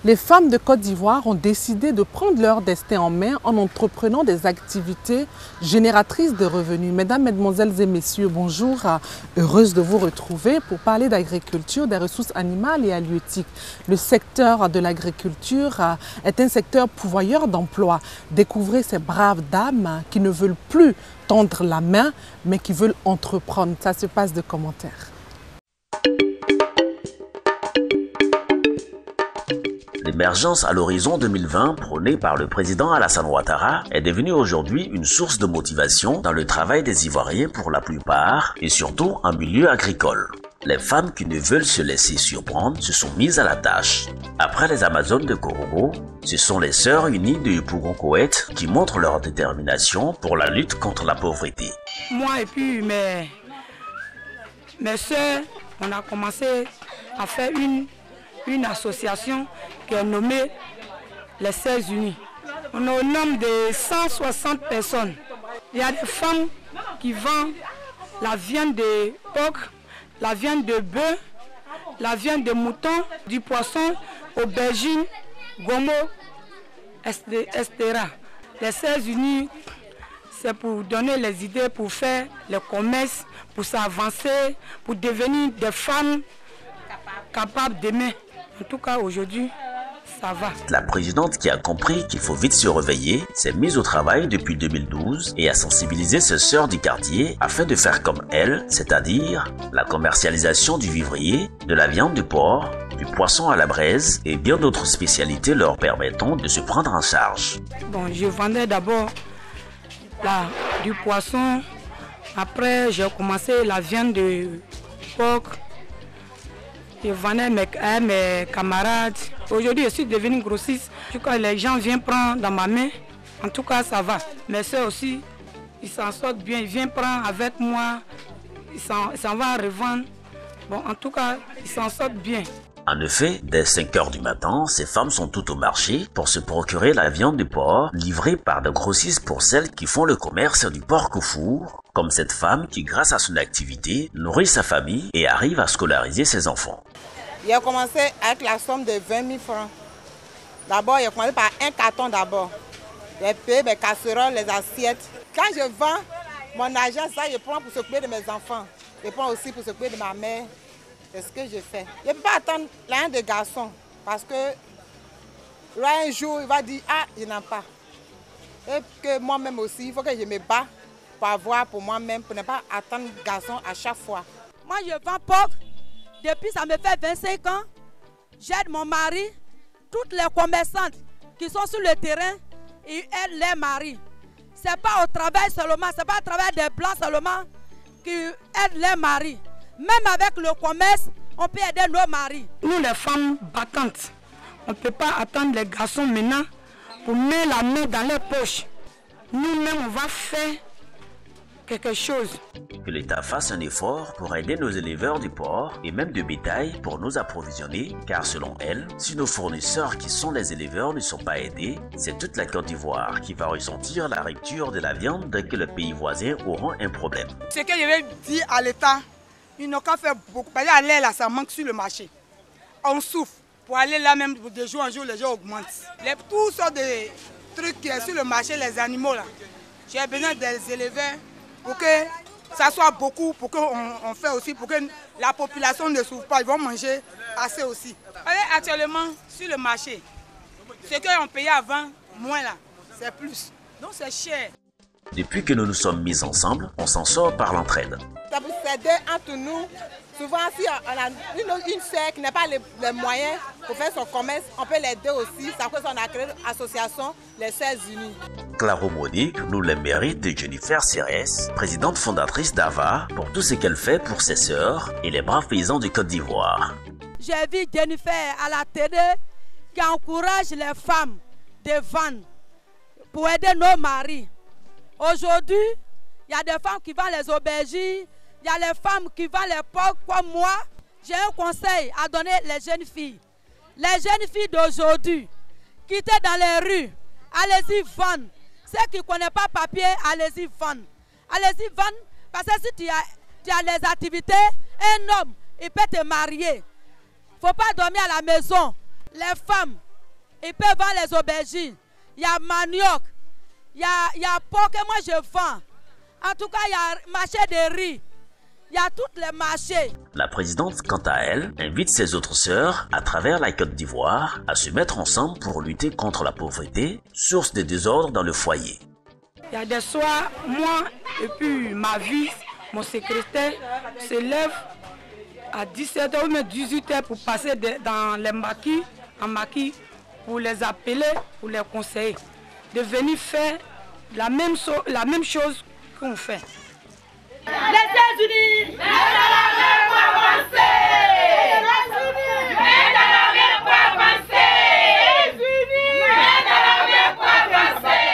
Les femmes de Côte d'Ivoire ont décidé de prendre leur destin en main en entreprenant des activités génératrices de revenus. Mesdames, Mesdemoiselles et Messieurs, bonjour. Heureuse de vous retrouver pour parler d'agriculture, des ressources animales et halieutiques. Le secteur de l'agriculture est un secteur pourvoyeur d'emplois. Découvrez ces braves dames qui ne veulent plus tendre la main, mais qui veulent entreprendre. Ça se passe de commentaires. L'émergence à l'horizon 2020 prônée par le président Alassane Ouattara est devenue aujourd'hui une source de motivation dans le travail des Ivoiriens pour la plupart et surtout en milieu agricole. Les femmes qui ne veulent se laisser surprendre se sont mises à la tâche. Après les Amazones de Korogo, ce sont les Sœurs Unies de Yopougon-Koweït qui montrent leur détermination pour la lutte contre la pauvreté. Moi et puis mes sœurs, on a commencé à faire une association qui est nommée les Sœurs Unies. On est au nombre de 160 personnes. Il y a des femmes qui vendent la viande de porc, la viande de bœuf, la viande de mouton, du poisson, aubergine, gomo, etc. Les Sœurs Unies, c'est pour donner les idées, pour faire le commerce, pour s'avancer, pour devenir des femmes capables d'aimer. En tout cas, aujourd'hui, ça va. La présidente, qui a compris qu'il faut vite se réveiller, s'est mise au travail depuis 2012 et a sensibilisé ses sœurs du quartier afin de faire comme elle, c'est-à-dire la commercialisation du vivrier, de la viande de porc, du poisson à la braise et bien d'autres spécialités leur permettant de se prendre en charge. Bon, je vendais d'abord du poisson, après j'ai commencé la viande de porc. Je vendais mes camarades. Aujourd'hui, je suis devenu grossiste. Quand les gens viennent prendre dans ma main, en tout cas, ça va. Mes soeurs aussi, ils s'en sortent bien. Ils viennent prendre avec moi. Ils s'en vont revendre. Bon, en tout cas, ils s'en sortent bien. En effet, dès 5 heures du matin, ces femmes sont toutes au marché pour se procurer la viande de porc livrée par des grossistes pour celles qui font le commerce du porc au four, comme cette femme qui, grâce à son activité, nourrit sa famille et arrive à scolariser ses enfants. J'ai commencé avec la somme de 20 000 francs. D'abord, j'ai commencé par un carton d'abord. J'ai payé mes casseroles, les assiettes. Quand je vends mon argent, ça, je prends pour s'occuper de mes enfants. Je prends aussi pour s'occuper de ma mère. C'est ce que je fais. Je ne peux pas attendre l'un des garçons parce que là, un jour, il va dire « Ah, il n'en a pas ». Et que moi-même aussi, il faut que je me bats pour avoir pour moi-même, pour ne pas attendre le garçon à chaque fois. Moi, je vends porc. Depuis, ça me fait 25 ans. J'aide mon mari. Toutes les commerçantes qui sont sur le terrain, ils aident les maris. Ce n'est pas au travail seulement, ce n'est pas à travers des blancs seulement qui aident les maris. Même avec le commerce, on peut aider nos maris. Nous, les femmes battantes, on ne peut pas attendre les garçons maintenant pour mettre la main dans les poches. Nous-mêmes, on va faire quelque chose. Que l'État fasse un effort pour aider nos éleveurs du porc et même de bétail pour nous approvisionner, car selon elle, si nos fournisseurs qui sont les éleveurs ne sont pas aidés, c'est toute la Côte d'Ivoire qui va ressentir la rupture de la viande dès que les pays voisins auront un problème. Ce que je vais dire à l'État, ils n'ont qu'à faire beaucoup. Parce que l'air là, ça manque sur le marché. On souffre. Pour aller là même, de jour en jour, les gens augmentent. Tout sortes de trucs qui sont sur le marché, les animaux là. J'ai besoin des éleveurs pour que ça soit beaucoup, pour qu'on fait aussi, pour que la population ne souffre pas. Ils vont manger assez aussi. Actuellement, sur le marché, ce qu'on payait avant, moins là, c'est plus. Donc c'est cher. Depuis que nous nous sommes mis ensemble, on s'en sort par l'entraide. Ça peut s'aider entre nous. Souvent, si on a une sœur qui n'a pas les moyens pour faire son commerce, on peut l'aider aussi. C'est pour ça qu'on a créé l'association Les Sœurs Unies. Claro Monique nous les mérite de Jennifer Cérès, présidente fondatrice d'AVA, pour tout ce qu'elle fait pour ses sœurs et les braves paysans du Côte d'Ivoire. J'ai vu Jennifer à la télé qui encourage les femmes de vendre pour aider nos maris. Aujourd'hui, il y a des femmes qui vendent les aubergines, il y a les femmes qui vendent les porcs comme moi. J'ai un conseil à donner les jeunes filles. Les jeunes filles d'aujourd'hui, quittez dans les rues, allez-y vendre. Ceux qui ne connaissent pas papier, allez-y vendre. Allez-y vendre, parce que si tu as les activités, un homme, il peut te marier. Il ne faut pas dormir à la maison. Les femmes, Ils peuvent vendre les aubergines. Il y a manioc. Il y a porc que moi je vends. En tout cas, il y a marché de riz. Il y a tous les marchés. La présidente, quant à elle, invite ses autres sœurs, à travers la Côte d'Ivoire, à se mettre ensemble pour lutter contre la pauvreté, source de désordre dans le foyer. Il y a des soirs, moi et puis ma vie, mon secrétaire se lève à 17h ou même 18h pour passer dans les maquis, en maquis, pour les appeler, pour les conseiller, de venir faire la même chose qu'on fait. Les États-Unis, mais dans la mer pour avancer. Les États-Unis, mais dans la mer pour avancer. Les États-Unis, mais dans la mer pour avancer.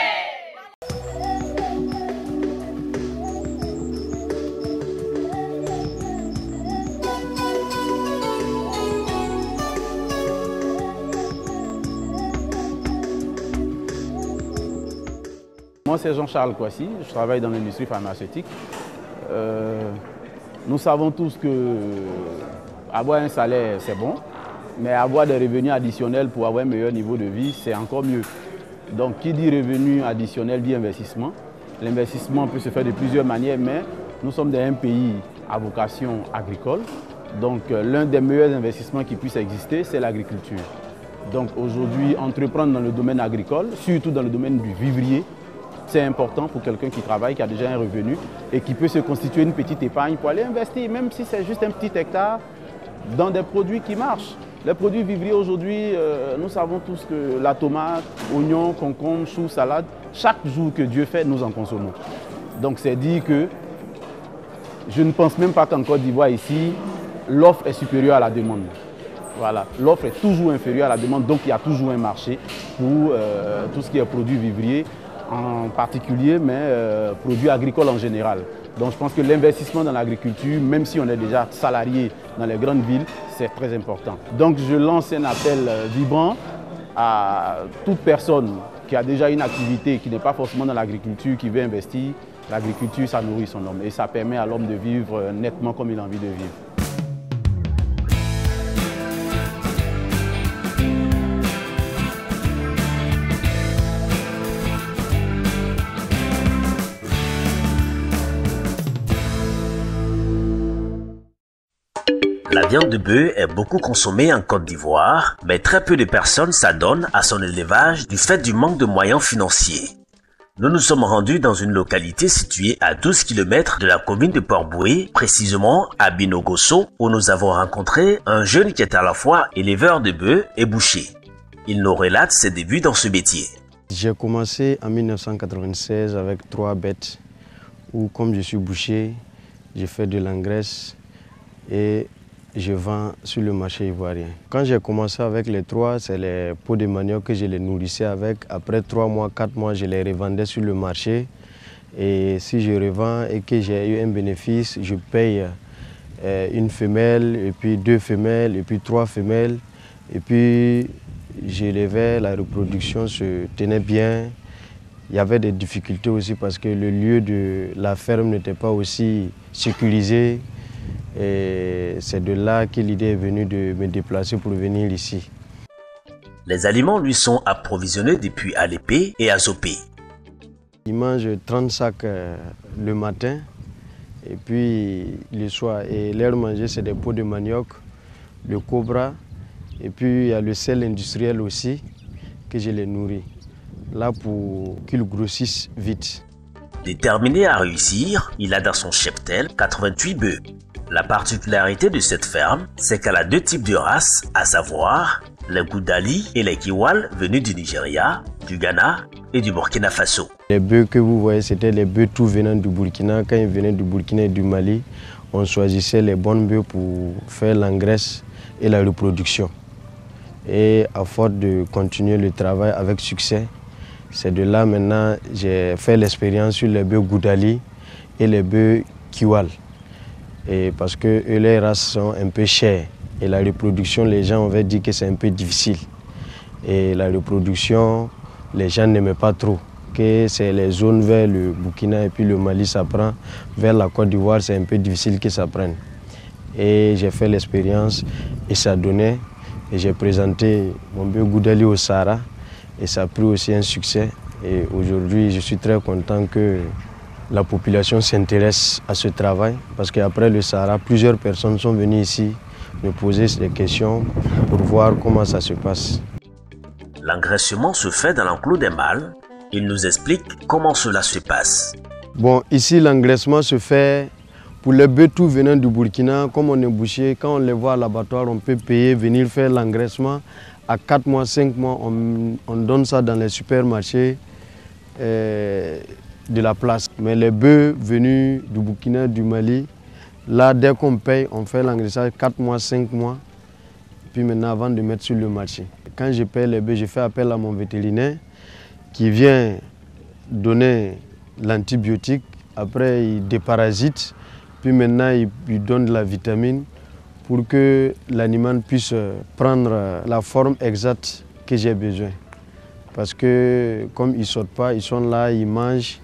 Moi, c'est Jean-Charles Kouassi, je travaille dans l'industrie pharmaceutique. Nous savons tous que avoir un salaire, c'est bon, mais avoir des revenus additionnels pour avoir un meilleur niveau de vie, c'est encore mieux. Donc, qui dit revenu additionnel dit investissement. L'investissement peut se faire de plusieurs manières, mais nous sommes dans un pays à vocation agricole. Donc, l'un des meilleurs investissements qui puisse exister, c'est l'agriculture. Donc, aujourd'hui, entreprendre dans le domaine agricole, surtout dans le domaine du vivrier, c'est important pour quelqu'un qui travaille, qui a déjà un revenu et qui peut se constituer une petite épargne pour aller investir, même si c'est juste un petit hectare, dans des produits qui marchent. Les produits vivriers aujourd'hui, nous savons tous que la tomate, oignon, concombre, chou, salade, chaque jour que Dieu fait, nous en consommons. Donc c'est dit que je ne pense même pas qu'en Côte d'Ivoire ici, l'offre est supérieure à la demande. Voilà, l'offre est toujours inférieure à la demande, donc il y a toujours un marché pour tout ce qui est produits vivriers en particulier, mais produits agricoles en général. Donc je pense que l'investissement dans l'agriculture, même si on est déjà salarié dans les grandes villes, c'est très important. Donc je lance un appel vibrant à toute personne qui a déjà une activité, qui n'est pas forcément dans l'agriculture, qui veut investir. L'agriculture, ça nourrit son homme et ça permet à l'homme de vivre nettement comme il a envie de vivre. La viande de bœuf est beaucoup consommée en Côte d'Ivoire, mais très peu de personnes s'adonnent à son élevage du fait du manque de moyens financiers. Nous nous sommes rendus dans une localité située à 12 km de la commune de Port-Boué, précisément à Binogosso, où nous avons rencontré un jeune qui est à la fois éleveur de bœufs et boucher. Il nous relate ses débuts dans ce métier. J'ai commencé en 1996 avec 3 bêtes, où comme je suis boucher, j'ai fait de l'engraisse et je vends sur le marché ivoirien. Quand j'ai commencé avec les 3, c'est les pots de manioc que je les nourrissais avec. Après 3 mois, 4 mois, je les revendais sur le marché. Et si je revends et que j'ai eu un bénéfice, je paye une femelle, et puis 2 femelles, et puis 3 femelles. Et puis j'élevais, la reproduction se tenait bien. Il y avait des difficultés aussi parce que le lieu de la ferme n'était pas aussi sécurisé. Et c'est de là que l'idée est venue de me déplacer pour venir ici. Les aliments lui sont approvisionnés depuis Alépé et Azopé. Il mange 30 sacs le matin et puis le soir. Et leur manger, c'est des pots de manioc, le cobra et puis il y a le sel industriel aussi que je les nourris. Là pour qu'ils grossissent vite. Déterminé à réussir, il a dans son cheptel 88 bœufs. La particularité de cette ferme, c'est qu'elle a 2 types de races, à savoir les Goudali et les Kiwal venus du Nigeria, du Ghana et du Burkina Faso. Les bœufs que vous voyez, c'était les bœufs tout venant du Burkina. Quand ils venaient du Burkina et du Mali, on choisissait les bonnes bœufs pour faire l'engraisse et la reproduction. Et à force de continuer le travail avec succès, c'est de là maintenant j'ai fait l'expérience sur les bœufs Goudali et les bœufs Kiwal. Et parce que les races sont un peu chères et la reproduction, les gens ont dit que c'est un peu difficile. Et la reproduction, les gens n'aimaient pas trop. Que c'est les zones vers le Burkina et puis le Mali, ça prend. Vers la Côte d'Ivoire, c'est un peu difficile que ça prenne. Et j'ai fait l'expérience et ça donnait Et j'ai présenté mon bœuf Goudali au Sahara et ça a pris aussi un succès. Et aujourd'hui, je suis très content que la population s'intéresse à ce travail parce qu'après le Sahara, plusieurs personnes sont venues ici me poser des questions pour voir comment ça se passe. L'engraissement se fait dans l'enclos des mâles. Il nous explique comment cela se passe. Bon, ici, l'engraissement se fait pour les bœufs tout venant du Burkina. Comme on est boucher, quand on les voit à l'abattoir, on peut payer, venir faire l'engraissement. À 4 mois, 5 mois, on donne ça dans les supermarchés de la place. Mais les bœufs venus du Burkina, du Mali, là, dès qu'on paye, on fait l'engraissage 4 mois, 5 mois. Puis maintenant, avant de mettre sur le marché. Quand je paye les bœufs, je fais appel à mon vétérinaire qui vient donner l'antibiotique. Après, il déparasite. Puis maintenant, il donne de la vitamine pour que l'animal puisse prendre la forme exacte que j'ai besoin. Parce que comme ils ne sortent pas, ils sont là, ils mangent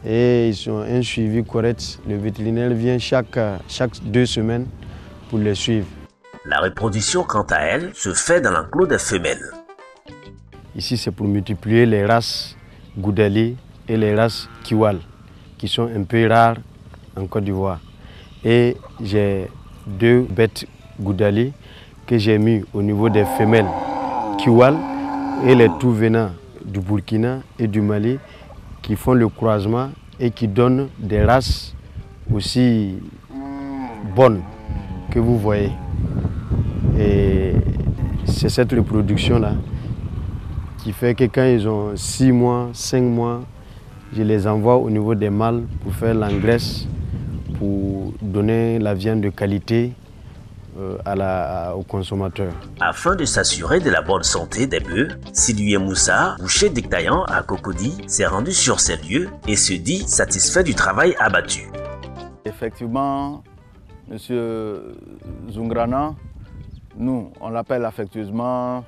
et ils ont un suivi correct. Le vétérinaire vient chaque 2 semaines pour les suivre. La reproduction, quant à elle, se fait dans l'enclos des femelles. Ici, c'est pour multiplier les races Goudali et les races Kiwal, qui sont un peu rares en Côte d'Ivoire. Et j'ai 2 bêtes Goudali que j'ai mis au niveau des femelles Kiwal et les tout venant du Burkina et du Mali qui font le croisement et qui donnent des races aussi bonnes que vous voyez. Et c'est cette reproduction-là qui fait que quand ils ont 6 mois, 5 mois, je les envoie au niveau des mâles pour faire l'engraisse, pour donner la viande de qualité aux consommateurs. Afin de s'assurer de la bonne santé des bœufs, Sidouye Moussa, boucher détaillant à Cocody, s'est rendu sur ces lieux et se dit satisfait du travail abattu. Effectivement, M. Zungrana, nous, on l'appelle affectueusement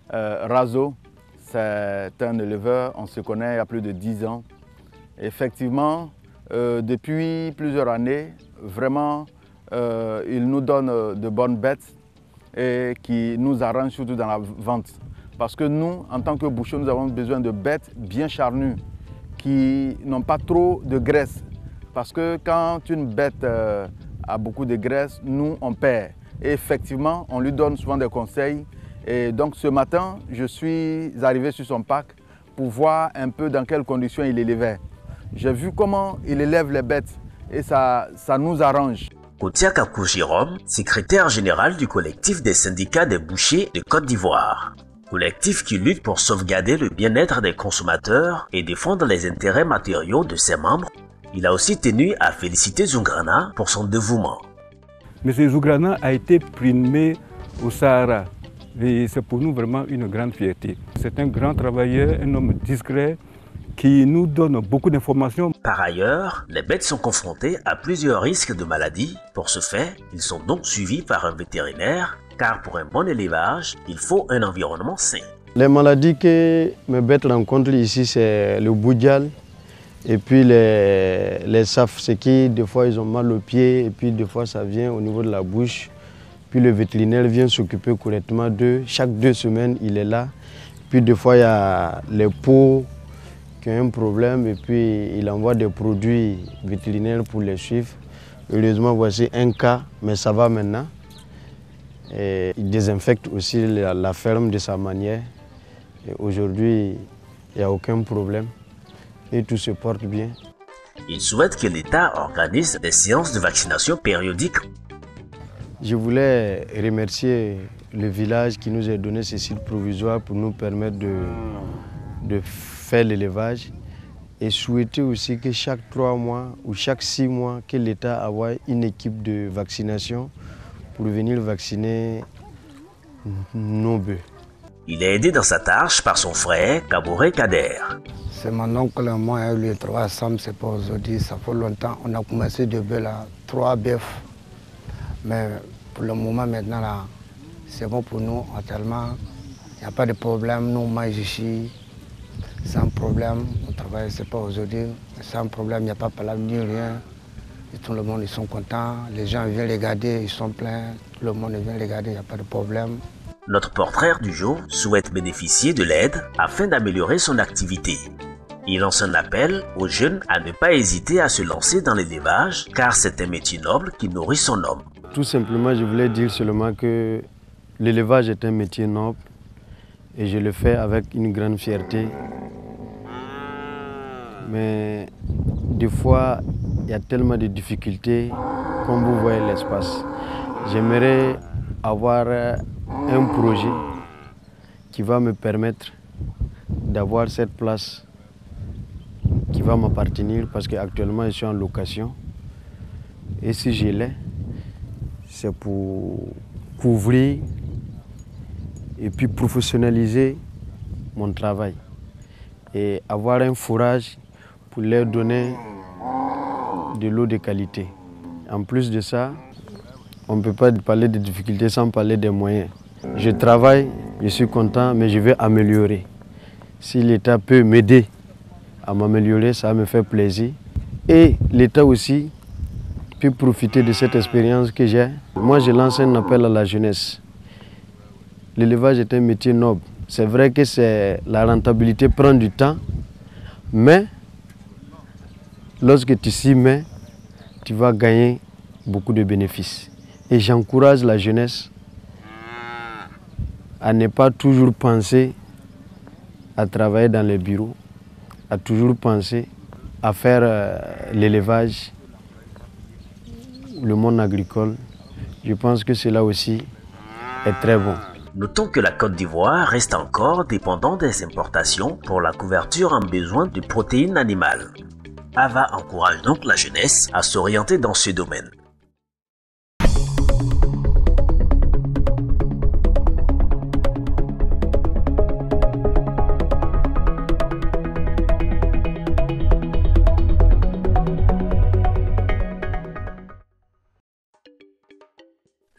Razo. C'est un éleveur, on se connaît il y a plus de 10 ans. Effectivement, depuis plusieurs années, vraiment, il nous donne de bonnes bêtes et qui nous arrangent surtout dans la vente. Parce que nous, en tant que bouchers, nous avons besoin de bêtes bien charnues, qui n'ont pas trop de graisse. Parce que quand une bête a beaucoup de graisse, nous, on perd. Et effectivement, on lui donne souvent des conseils. Et donc ce matin, je suis arrivé sur son parc pour voir un peu dans quelles conditions il élevait. J'ai vu comment il élève les bêtes et ça nous arrange. Kotia Kakou Jérôme, secrétaire général du collectif des syndicats des bouchers de Côte d'Ivoire. Collectif qui lutte pour sauvegarder le bien-être des consommateurs et défendre les intérêts matériaux de ses membres. Il a aussi tenu à féliciter Zungrana pour son dévouement. M. Zungrana a été primé au Sahara et c'est pour nous vraiment une grande fierté. C'est un grand travailleur, un homme discret qui nous donne beaucoup d'informations. Par ailleurs, les bêtes sont confrontées à plusieurs risques de maladies. Pour ce faire, ils sont donc suivis par un vétérinaire car pour un bon élevage, il faut un environnement sain. Les maladies que mes bêtes rencontrent ici, c'est le boudial et puis les safs, c'est qui des fois ils ont mal aux pieds et puis des fois ça vient au niveau de la bouche. Puis le vétérinaire vient s'occuper correctement d'eux. Chaque 2 semaines, il est là. Puis des fois, il y a les peaux qui ont un problème et puis il envoie des produits vétérinaires pour les suivre. Heureusement, voici un cas, mais ça va maintenant. Et il désinfecte aussi la ferme de sa manière. Aujourd'hui, il n'y a aucun problème et tout se porte bien. Il souhaite que l'État organise des séances de vaccination périodiques. Je voulais remercier le village qui nous a donné ce site provisoire pour nous permettre de faire l'élevage et souhaiter aussi que chaque 3 mois ou chaque 6 mois que l'État envoie une équipe de vaccination pour venir vacciner nos bœufs. Il est aidé dans sa tâche par son frère Kaboré Kader. C'est mon oncle, moi, eu le 3 ensemble, c'est pas aujourd'hui, ça fait longtemps. On a commencé de bœufs là, 3 bœufs. Mais pour le moment maintenant là, c'est bon pour nous, tellement il n'y a pas de problème, nous on mange ici sans problème, on travaille, c'est pas aujourd'hui, sans problème, il n'y a pas de palabre ni rien. Et tout le monde ils sont contents, les gens viennent regarder, ils sont pleins, tout le monde vient regarder, il n'y a pas de problème. Notre portrait du jour souhaite bénéficier de l'aide afin d'améliorer son activité. Il lance un appel aux jeunes à ne pas hésiter à se lancer dans l'élevage car c'est un métier noble qui nourrit son homme. Tout simplement, je voulais dire seulement que l'élevage est un métier noble et je le fais avec une grande fierté. Mais des fois, il y a tellement de difficultés comme vous voyez l'espace. J'aimerais avoir un projet qui va me permettre d'avoir cette place qui va m'appartenir parce qu'actuellement je suis en location. Et si je l'ai, c'est pour couvrir et puis professionnaliser mon travail et avoir un fourrage pour leur donner de l'eau de qualité. En plus de ça, on ne peut pas parler des difficultés sans parler des moyens. Je travaille, je suis content, mais je vais améliorer. Si l'État peut m'aider à m'améliorer, ça me fait plaisir. Et l'État aussi peut profiter de cette expérience que j'ai. Moi, je lance un appel à la jeunesse. L'élevage est un métier noble. C'est vrai que la rentabilité prend du temps, mais lorsque tu s'y mets, tu vas gagner beaucoup de bénéfices. Et j'encourage la jeunesse à ne pas toujours penser à travailler dans les bureaux, à toujours penser à faire l'élevage, le monde agricole. Je pense que cela aussi est très bon. Notons que la Côte d'Ivoire reste encore dépendante des importations pour la couverture en besoin de protéines animales. AVA encourage donc la jeunesse à s'orienter dans ce domaine.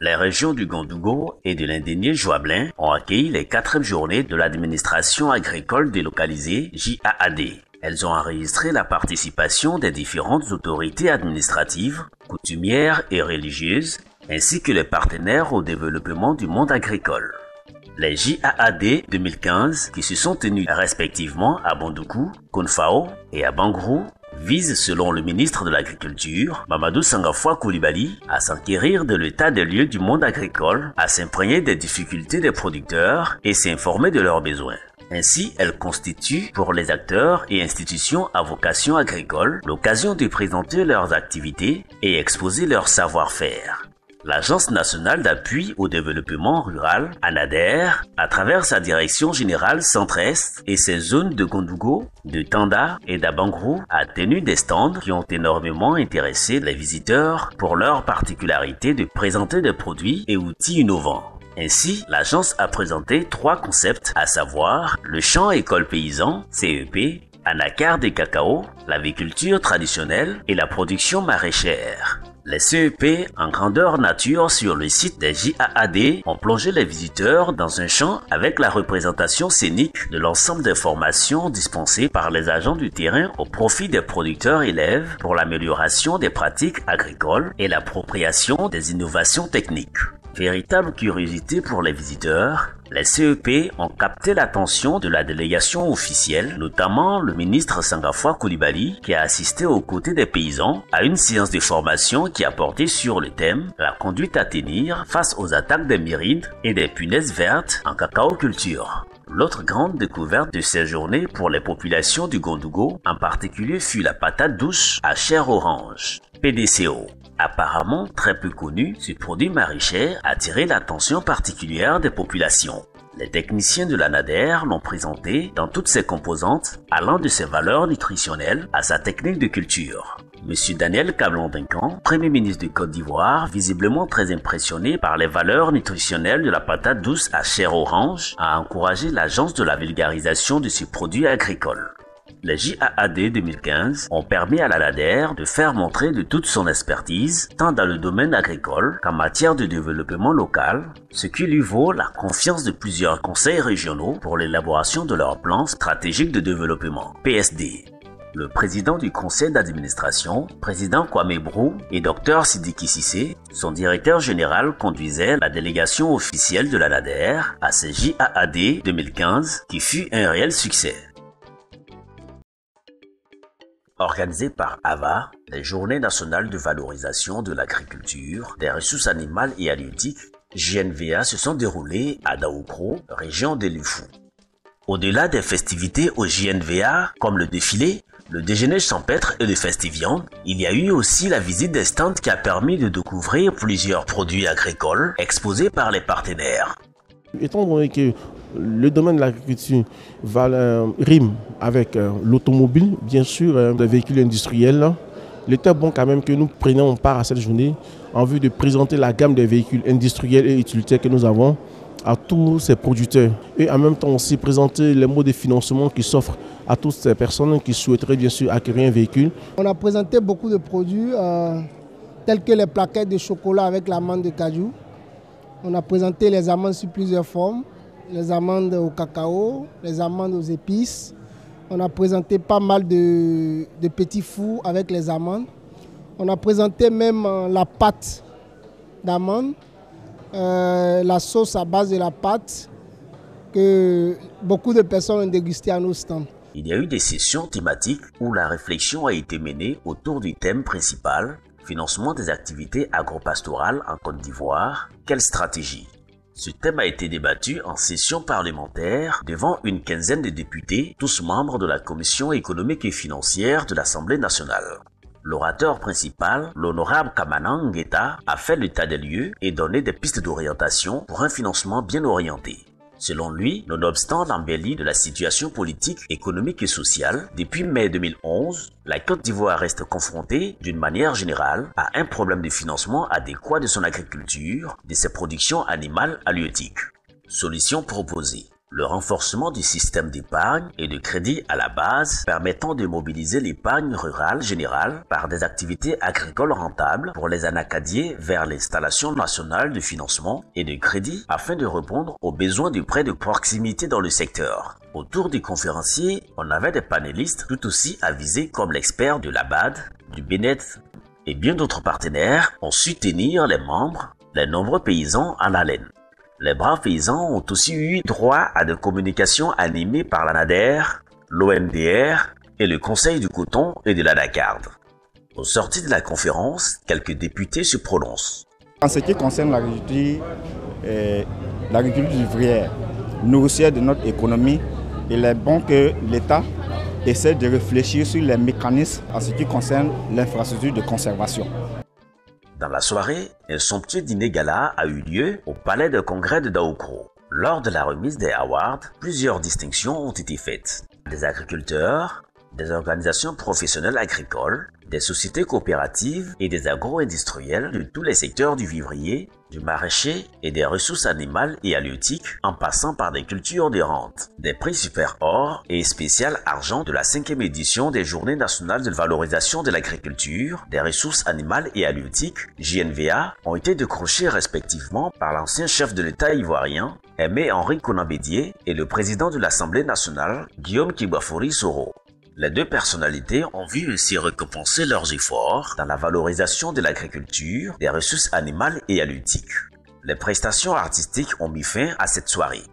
Les régions du Gondougo et de l'Indigné Joablin ont accueilli les 4e journées de l'administration agricole délocalisée JAAD. Elles ont enregistré la participation des différentes autorités administratives, coutumières et religieuses, ainsi que les partenaires au développement du monde agricole. Les JAAD 2015, qui se sont tenus respectivement à Bondoukou, Konfao et à Bangrou, vise, selon le ministre de l'Agriculture, Mamadou Sangafoua Koulibaly, à s'enquérir de l'état des lieux du monde agricole, à s'imprégner des difficultés des producteurs et s'informer de leurs besoins. Ainsi, elle constitue pour les acteurs et institutions à vocation agricole l'occasion de présenter leurs activités et exposer leur savoir-faire. L'Agence nationale d'appui au développement rural, ANADER, à travers sa direction générale centre-est et ses zones de Gondougo, de Tanda et d'Abangrou, a tenu des stands qui ont énormément intéressé les visiteurs pour leur particularité de présenter des produits et outils innovants. Ainsi, l'agence a présenté 3 concepts, à savoir le champ école paysan, CEP, anacarde et cacao, l'aviculture traditionnelle et la production maraîchère. Les CEP en grandeur nature sur le site des JAAD ont plongé les visiteurs dans un champ avec la représentation scénique de l'ensemble des formations dispensées par les agents du terrain au profit des producteurs élèves pour l'amélioration des pratiques agricoles et l'appropriation des innovations techniques. Véritable curiosité pour les visiteurs, les CEP ont capté l'attention de la délégation officielle, notamment le ministre Sangafoua Koulibaly, qui a assisté aux côtés des paysans à une séance de formation qui a porté sur le thème « La conduite à tenir face aux attaques des myrides et des punaises vertes en cacao-culture ». L'autre grande découverte de ces journées pour les populations du Gondougo, en particulier, fut la patate douce à chair orange, PDCO. Apparemment très peu connu, ce produit maraîcher a attiré l'attention particulière des populations. Les techniciens de l'ANADER l'ont présenté dans toutes ses composantes, allant de ses valeurs nutritionnelles à sa technique de culture. Monsieur Daniel Kablan-Duncan, Premier ministre de Côte d'Ivoire, visiblement très impressionné par les valeurs nutritionnelles de la patate douce à chair orange, a encouragé l'agence de la vulgarisation de ces produits agricoles. Les JAAD 2015 ont permis à l'ANADER de faire montrer de toute son expertise, tant dans le domaine agricole qu'en matière de développement local, ce qui lui vaut la confiance de plusieurs conseils régionaux pour l'élaboration de leur plan stratégique de développement, PSD. Le président du conseil d'administration, président Kwame Brou et Dr Sidiki Sissé, son directeur général, conduisaient la délégation officielle de la NADER à ce JAAD 2015 qui fut un réel succès. Organisées par AVA, les Journées nationales de valorisation de l'agriculture, des ressources animales et halieutiques, JNVA, se sont déroulées à Daoukro, région de Lufou. Au-delà des festivités au JNVA, comme le défilé, le déjeuner champêtre et le festiviande, il y a eu aussi la visite des stands qui a permis de découvrir plusieurs produits agricoles exposés par les partenaires. Étant donné que le domaine de l'agriculture rime avec l'automobile, bien sûr, les véhicules industriels, il était bon quand même que nous prenions part à cette journée en vue de présenter la gamme des véhicules industriels et utilitaires que nous avons à tous ces producteurs. Et en même temps aussi présenter les modes de financement qui s'offrent à toutes ces personnes qui souhaiteraient bien sûr acquérir un véhicule. On a présenté beaucoup de produits tels que les plaquettes de chocolat avec l'amande de cajou. On a présenté les amandes sous plusieurs formes, les amandes au cacao, les amandes aux épices. On a présenté pas mal de petits fours avec les amandes. On a présenté même la pâte d'amande, la sauce à base de la pâte que beaucoup de personnes ont dégusté à nos stands. Il y a eu des sessions thématiques où la réflexion a été menée autour du thème principal, financement des activités agropastorales en Côte d'Ivoire, quelle stratégie? Ce thème a été débattu en session parlementaire devant une quinzaine de députés, tous membres de la Commission économique et financière de l'Assemblée nationale. L'orateur principal, l'honorable Kamana Ngueta, a fait l'état des lieux et donné des pistes d'orientation pour un financement bien orienté. Selon lui, nonobstant l'embellie de la situation politique, économique et sociale, depuis mai 2011, la Côte d'Ivoire reste confrontée, d'une manière générale, à un problème de financement adéquat de son agriculture, de ses productions animales halieutiques. Solution proposée: le renforcement du système d'épargne et de crédit à la base permettant de mobiliser l'épargne rurale générale par des activités agricoles rentables pour les anacadiers vers l'installation nationale de financement et de crédit afin de répondre aux besoins de prêts de proximité dans le secteur. Autour des conférenciers, on avait des panélistes tout aussi avisés comme l'expert de l'ABAD, du BNET et bien d'autres partenaires ont su tenir les membres, les nombreux paysans en haleine. Les braves paysans ont aussi eu droit à des communications animées par la NADER, l'ONDR et le Conseil du coton et de la Dakarde. Au sorti de la conférence, quelques députés se prononcent. En ce qui concerne l'agriculture vivrière, nourricière de notre économie, il est bon que l'État essaie de réfléchir sur les mécanismes en ce qui concerne l'infrastructure de conservation. Dans la soirée, un somptueux dîner gala a eu lieu au palais de congrès de Daoukro. Lors de la remise des awards, plusieurs distinctions ont été faites. Des agriculteurs, des organisations professionnelles agricoles, des sociétés coopératives et des agro-industriels de tous les secteurs du vivrier, du maraîcher et des ressources animales et halieutiques en passant par des cultures de rente. Des prix super or et spécial argent de la 5e édition des Journées nationales de valorisation de l'agriculture, des ressources animales et halieutiques, JNVA, ont été décrochés respectivement par l'ancien chef de l'État ivoirien, Aimé Henri Konan Bédié, et le président de l'Assemblée nationale, Guillaume Kibafori Soro. Les deux personnalités ont vu ainsi récompenser leurs efforts dans la valorisation de l'agriculture, des ressources animales et halieutiques. Les prestations artistiques ont mis fin à cette soirée.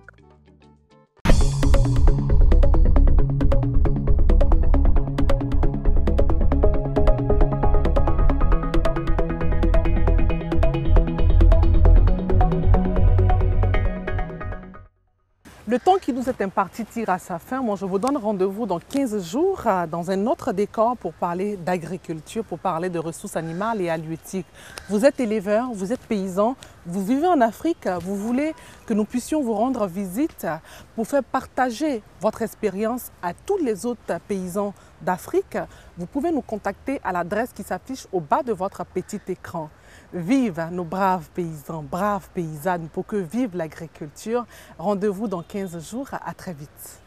Le temps qui nous est imparti tire à sa fin. Moi, je vous donne rendez-vous dans 15 jours dans un autre décor pour parler d'agriculture, pour parler de ressources animales et halieutiques. Vous êtes éleveur, vous êtes paysan, vous vivez en Afrique, vous voulez que nous puissions vous rendre visite pour faire partager votre expérience à tous les autres paysans d'Afrique. Vous pouvez nous contacter à l'adresse qui s'affiche au bas de votre petit écran. Vive nos braves paysans, braves paysannes, pour que vive l'agriculture. Rendez-vous dans 15 jours. À très vite.